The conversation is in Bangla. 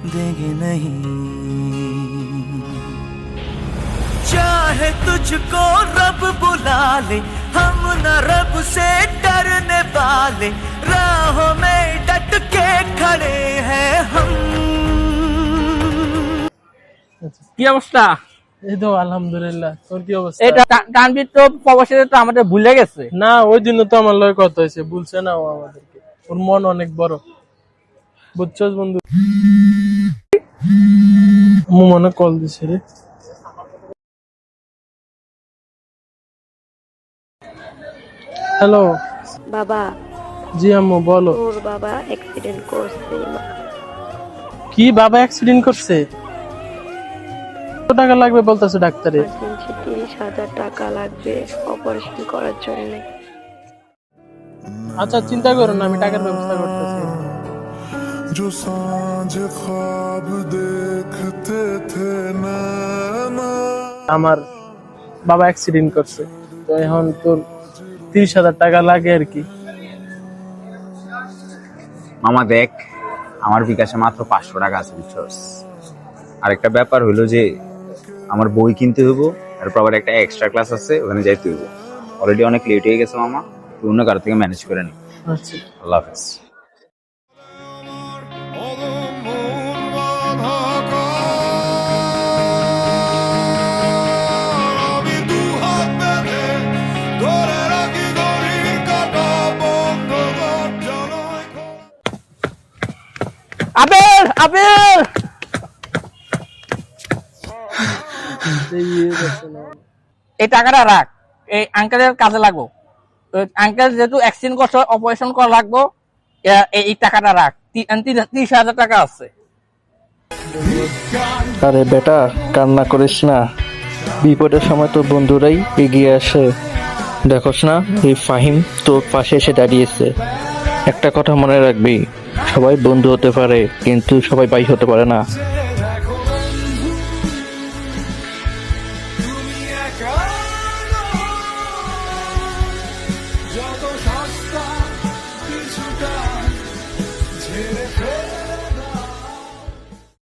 देंगे नहीं। चाहे तुझको रब बुला ले, हम न रब से डरने वाले, राहों में डट के खड़े हैं हम। কি অবস্থা? এই তো আলহামদুলিল্লাহ। তোর কি অবস্থা? এটা তানভীর তো প্রবাসীরা তো আমাদের ভুলে গেছে। না, ওই দিনও তো আমার লয় কথা হয়েছে, বলছে না ও আমাদেরকে। ওর মন অনেক বড়, বুঝছস বন্ধু? মু মনে কল দিছে রে। হ্যালো বাবা, জি আম্মু বলো। ওর বাবা অ্যাক্সিডেন্ট করছে। কি বাবা অ্যাক্সিডেন্ট করছে? কত টাকা লাগবে বলতেছে ডাক্তারে? ইমার্জেন্সি 30,000 টাকা লাগবে অপারেশন করার জন্য। আচ্ছা চিন্তা করো না, আমি টাকার ব্যবস্থা করতেছি। जो सांझ ख्वाब देखते थे नैना। আমার বাবা অ্যাক্সিডেন্ট করছে, তো এখন তোর 30,000 টাকা লাগে আর কি। মামা দেখ, আমার বিকাশে মাত্র 500 টাকা আছে, বুঝছস? আরেকটা ব্যাপার হইলো যে আমার বই কিনতে হইব, তারপর আবার একটা এক্সট্রা ক্লাস আছে, ওখানে যাইতে হইব। অলরেডি অনেক লেট হয়ে গেছে মামা, তুই অন্য কারো থেকে ম্যানেজ করে নি। আচ্ছা আল্লাহ হাফেজ। আবেল আবেল এই টাকাটা রাখ, এই আঙ্কেলের কাজে লাগবো। আঙ্কেল যেহেতু অ্যাক্সিডেন্ট করছে, অপারেশন করা লাগবো, এই টাকাটা রাখ। 30,000 টাকা আছে। আরে বেটা, কান্না করিস না, বিপদের সময় তো বন্ধুরাই এগিয়ে আসে। দেখোস না, এই ফাহিম তোর পাশে এসে দাঁড়িয়েছে। একটা কথা মনে রাখবি, সবাই বন্ধু হতে পারে কিন্তু সবাই ভাই হতে পারে না।